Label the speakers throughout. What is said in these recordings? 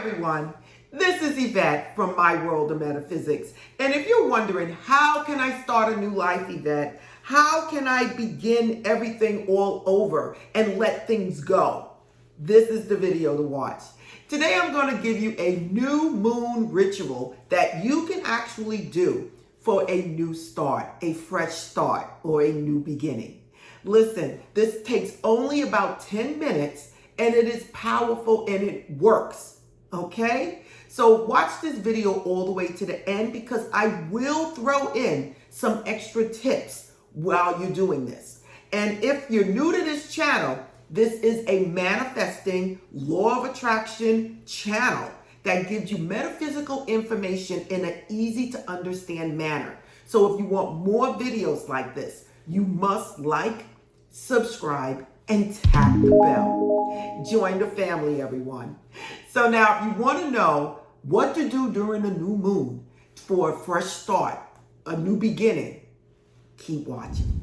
Speaker 1: everyone, this is Yvette from My World of Metaphysics. And if you're wondering, how can I start a new life, Yvette? How can I begin everything all over and let things go? This is the video to watch. Today I'm going to give you a new moon ritual that you can actually do for a new start, a fresh start, or a new beginning. Listen, this takes only about 10 minutes and it is powerful and it works, okay? So watch this video all the way to the end because I will throw in some extra tips while you're doing this. And if you're new to this channel, this is a manifesting law of attraction channel that gives you metaphysical information in an easy to understand manner. So if you want more videos like this, you must like, subscribe, and tap the bell. Join the family, everyone. So now if you want to know what to do during a new moon for a fresh start, a new beginning, keep watching.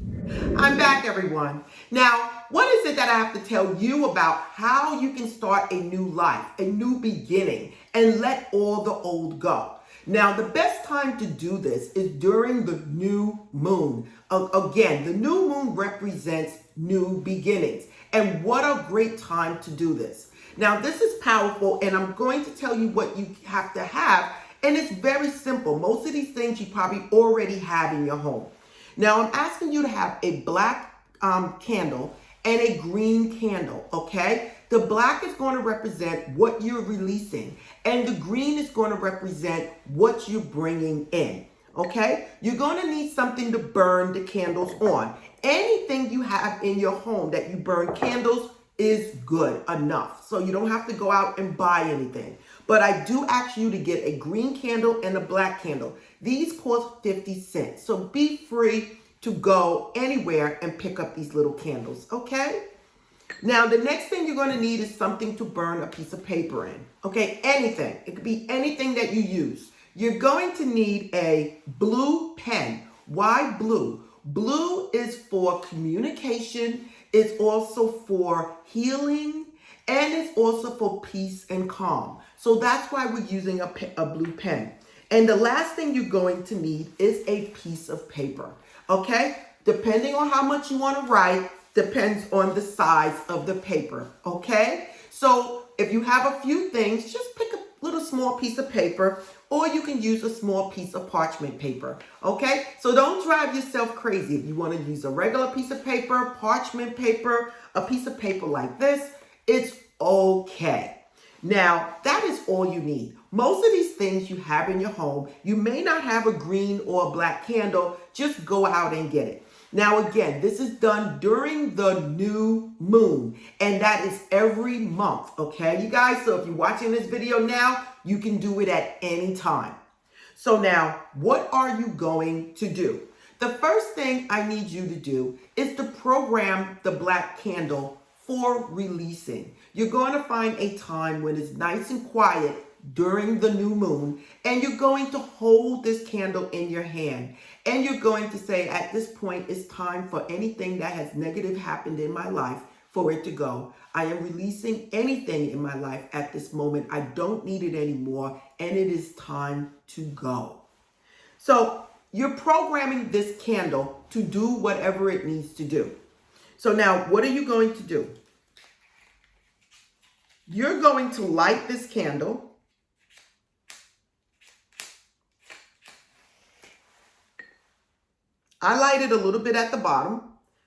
Speaker 1: I'm back, everyone. Now, what is it that I have to tell you about how you can start a new life, a new beginning, and let all the old go? Now, the best time to do this is during the new moon. Again, the new moon represents new beginnings. And what a great time to do this. Now, this is powerful, and I'm going to tell you what you have to have. And it's very simple. Most of these things you probably already have in your home. Now, I'm asking you to have a black candle and a green candle, okay? The black is going to represent what you're releasing, and the green is going to represent what you're bringing in, okay? You're going to need something to burn the candles on. Anything you have in your home that you burn candles is good enough. So you don't have to go out and buy anything. But I do ask you to get a green candle and a black candle. These cost 50 cents. So be free to go anywhere and pick up these little candles, okay? Now, the next thing you're going to need is something to burn a piece of paper in, okay? Anything. It could be anything that you use. You're going to need a blue pen. Why blue? Blue is for communication. It's also for healing. And it's also for peace and calm. So that's why we're using a blue pen. And the last thing you're going to need is a piece of paper, okay? Depending on how much you want to write, depends on the size of the paper, okay? So if you have a few things, just pick a little small piece of paper, or you can use a small piece of parchment paper, okay? So don't drive yourself crazy. If you want to use a regular piece of paper, parchment paper, a piece of paper like this, it's okay. Now, that is all you need. Most of these things you have in your home, you may not have a green or a black candle. Just go out and get it. Now, again, this is done during the new moon, and that is every month, okay, you guys? So if you're watching this video now, you can do it at any time. So now, what are you going to do? The first thing I need you to do is to program the black candle for releasing. You're going to find a time when it's nice and quiet during the new moon, and you're going to hold this candle in your hand, and you're going to say, at this point, it's time for anything that has negative happened in my life for it to go. I am releasing anything in my life at this moment. I don't need it anymore, and it is time to go. So you're programming this candle to do whatever it needs to do. So now, what are you going to do? You're going to light this candle. I light it a little bit at the bottom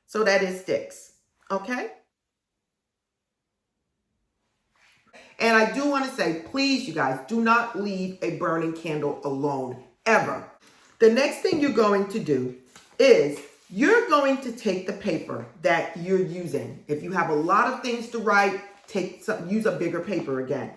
Speaker 1: so that it sticks, okay? And I do want to say, please, you guys, do not leave a burning candle alone, ever. The next thing you're going to do is you're going to take the paper that you're using. If you have a lot of things to write, use a bigger paper again.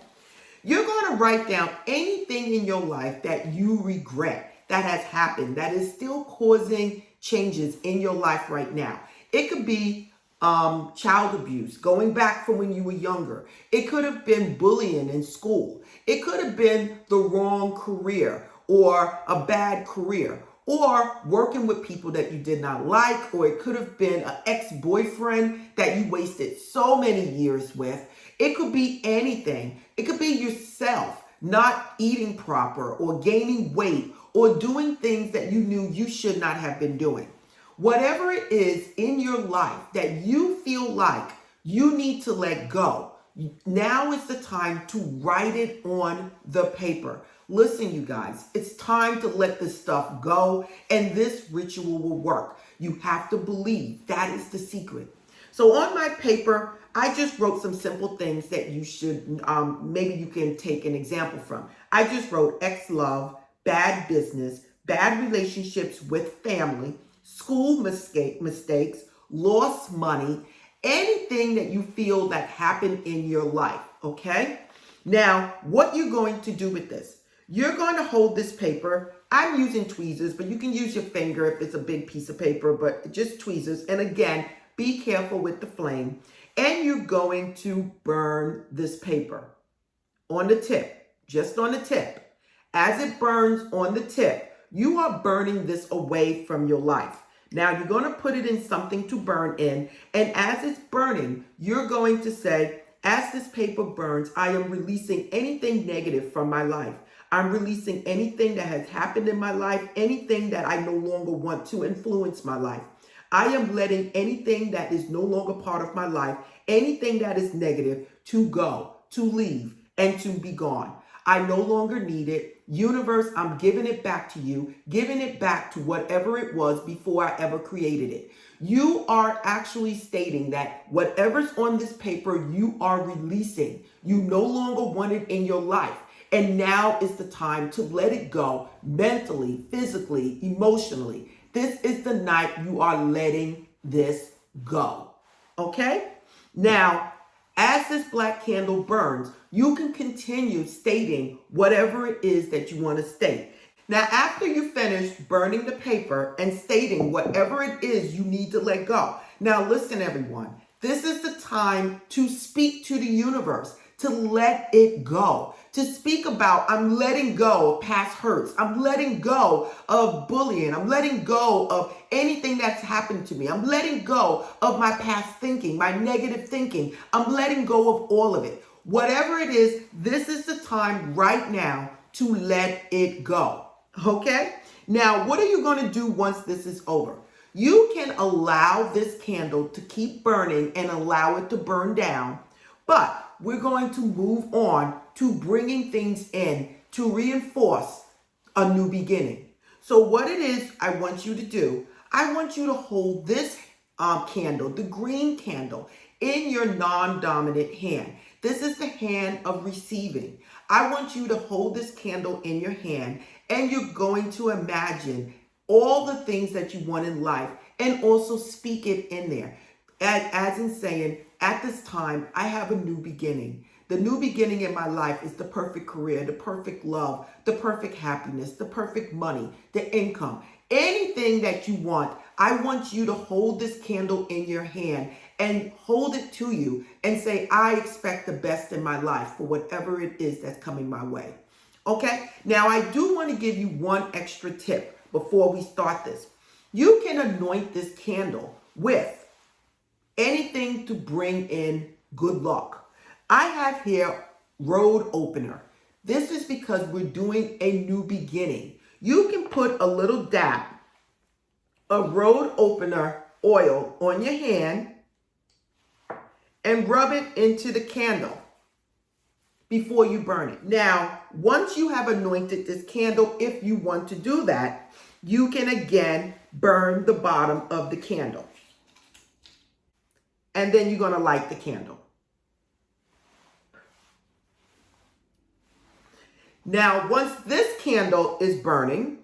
Speaker 1: You're going to write down anything in your life that you regret, that has happened, that is still causing changes in your life right now. It could be child abuse, going back from when you were younger. It could have been bullying in school. It could have been the wrong career or a bad career, or working with people that you did not like, or it could have been an ex-boyfriend that you wasted so many years with. It could be anything. It could be yourself not eating proper or gaining weight or doing things that you knew you should not have been doing. Whatever it is in your life that you feel like you need to let go, now is the time to write it on the paper. Listen, you guys, it's time to let this stuff go, and this ritual will work. You have to believe. That is the secret. So on my paper, I just wrote some simple things that you should, maybe you can take an example from. I just wrote ex-love, bad business, bad relationships with family, school mistakes, lost money, anything that you feel that happened in your life, okay? Now, what you're going to do with this, you're going to hold this paper. I'm using tweezers, but you can use your finger if it's a big piece of paper, but just tweezers. And again, be careful with the flame. And you're going to burn this paper on the tip, just on the tip. As it burns on the tip, you are burning this away from your life. Now you're going to put it in something to burn in. And as it's burning, you're going to say, as this paper burns, I am releasing anything negative from my life. I'm releasing anything that has happened in my life, anything that I no longer want to influence my life. I am letting anything that is no longer part of my life, anything that is negative, to go, to leave, and to be gone. I no longer need it. Universe, I'm giving it back to you, giving it back to whatever it was before I ever created it. You are actually stating that whatever's on this paper, you are releasing. You no longer want it in your life. And now is the time to let it go mentally, physically, emotionally. This is the night you are letting this go. Okay? Now, as this black candle burns, you can continue stating whatever it is that you want to state. Now, after you finish burning the paper and stating whatever it is you need to let go. Now, listen, everyone. This is the time to speak to the universe, to let it go. To speak about, I'm letting go of past hurts. I'm letting go of bullying. I'm letting go of anything that's happened to me. I'm letting go of my past thinking, my negative thinking. I'm letting go of all of it. Whatever it is, this is the time right now to let it go. Okay? Now, what are you going to do once this is over? You can allow this candle to keep burning and allow it to burn down, but we're going to move on to bringing things in to reinforce a new beginning. So what it is I want you to do, I want you to hold this candle, the green candle, in your non-dominant hand. This is the hand of receiving. I want you to hold this candle in your hand, and you're going to imagine all the things that you want in life and also speak it in there. As in saying, at this time, I have a new beginning. The new beginning in my life is the perfect career, the perfect love, the perfect happiness, the perfect money, the income. Anything that you want, I want you to hold this candle in your hand and hold it to you and say, I expect the best in my life for whatever it is that's coming my way. Okay? Now, I do want to give you one extra tip before we start this. You can anoint this candle with anything to bring in good luck. I have here road opener. This is because we're doing a new beginning. You can put a little dab of road opener oil on your hand and rub it into the candle before you burn it. Now, once you have anointed this candle, if you want to do that, you can again burn the bottom of the candle. And then you're going to light the candle. Now, once this candle is burning,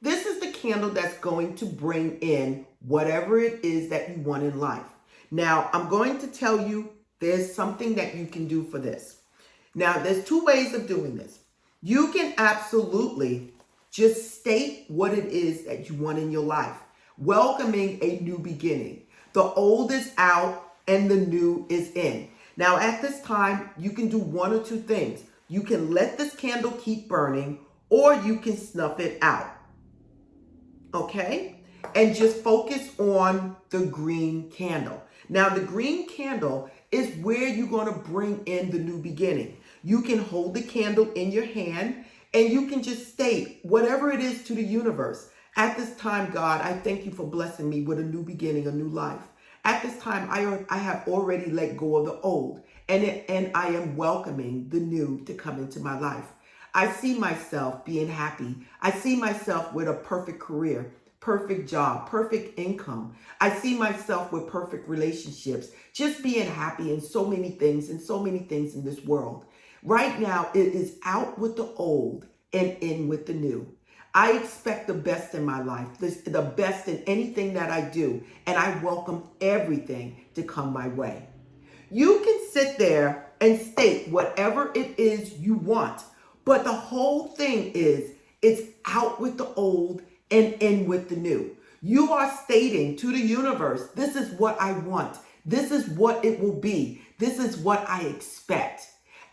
Speaker 1: this is the candle that's going to bring in whatever it is that you want in life. Now, I'm going to tell you there's something that you can do for this. Now, there's two ways of doing this. You can absolutely just state what it is that you want in your life, welcoming a new beginning. The old is out and the new is in. Now, at this time, you can do one or two things. You can let this candle keep burning, or you can snuff it out. Okay? and just focus on the green candle. Now, the green candle is where you're going to bring in the new beginning. You can hold the candle in your hand and you can just state whatever it is to the universe. At this time, God, I thank you for blessing me with a new beginning, a new life. At this time, I have already let go of the old, and I am welcoming the new to come into my life. I see myself being happy. I see myself with a perfect career, perfect job, perfect income. I see myself with perfect relationships, just being happy in so many things in this world. Right now, it is out with the old and in with the new. I expect the best in my life, the best in anything that I do, and I welcome everything to come my way. You can sit there and state whatever it is you want, but the whole thing is it's out with the old and in with the new. You are stating to the universe, this is what I want. This is what it will be. This is what I expect.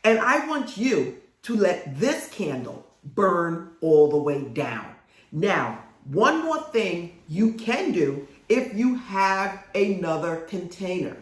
Speaker 1: And I want you to let this candle burn all the way down. Now, one more thing you can do if you have another container.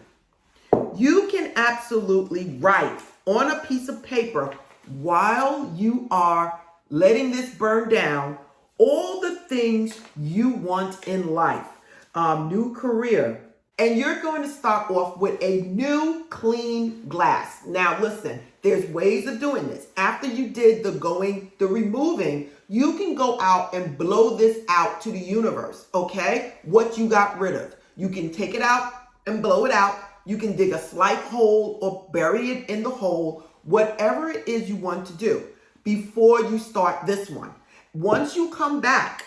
Speaker 1: You can absolutely write on a piece of paper while you are letting this burn down all the things you want in life, new career. And you're going to start off with a new clean glass. Now listen, there's ways of doing this. After you did the removing, you can go out and blow this out to the universe, okay? What you got rid of. You can take it out and blow it out. You can dig a slight hole or bury it in the hole, whatever it is you want to do before you start this one. Once you come back,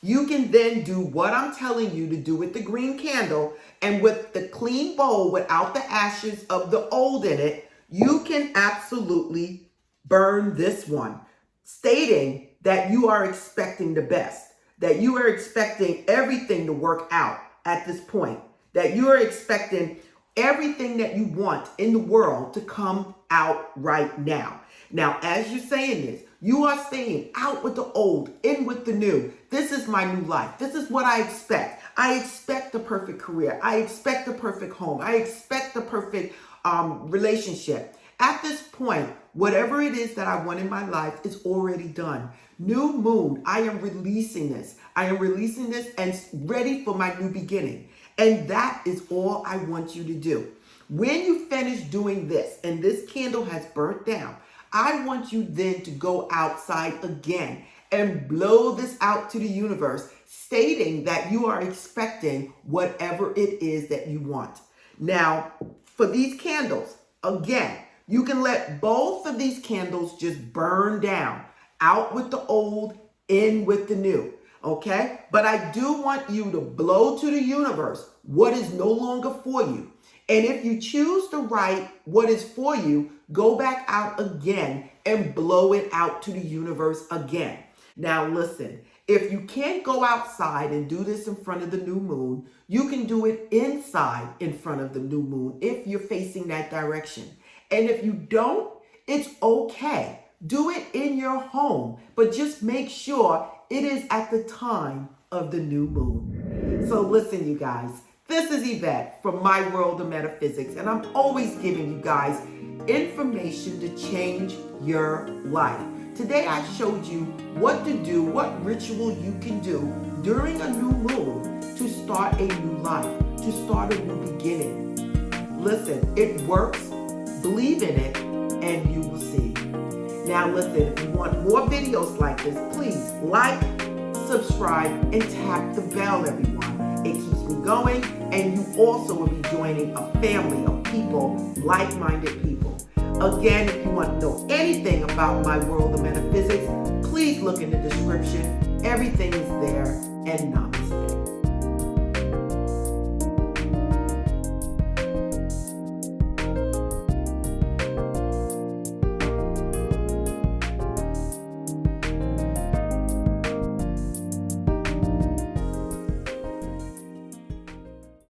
Speaker 1: you can then do what I'm telling you to do with the green candle, and with the clean bowl without the ashes of the old in it, you can absolutely burn this one, stating that you are expecting the best, that you are expecting everything to work out at this point, that you are expecting everything that you want in the world to come out right now. Now, as you're saying this, you are saying out with the old, in with the new. This is my new life. This is what I expect. I expect the perfect career. I expect the perfect home. I expect the perfect relationship. At this point, whatever it is that I want in my life is already done. New moon, I am releasing this. I am releasing this and ready for my new beginning. And that is all I want you to do. When you finish doing this and this candle has burnt down, I want you then to go outside again and blow this out to the universe, stating that you are expecting whatever it is that you want. Now, for these candles, again, you can let both of these candles just burn down, out with the old, in with the new, okay? But I do want you to blow to the universe what is no longer for you. And if you choose to write what is for you, go back out again and blow it out to the universe again. Now listen, if you can't go outside and do this in front of the new moon, you can do it inside in front of the new moon if you're facing that direction. And if you don't, it's okay. Do it in your home, but just make sure it is at the time of the new moon. So listen, you guys, this is Yvette from My World of Metaphysics, and I'm always giving you guys information to change your life. Today I showed you what to do, what ritual you can do during a new moon to start a new life, to start a new beginning. Listen, it works, believe in it, and you will see. Now listen, if you want more videos like this, please like, subscribe, and tap the bell, everyone. It keeps me going, and you also will be joining a family of people, like-minded people. Again, if you want to know anything about My World of Metaphysics, please look in the description. Everything is there, and namaste.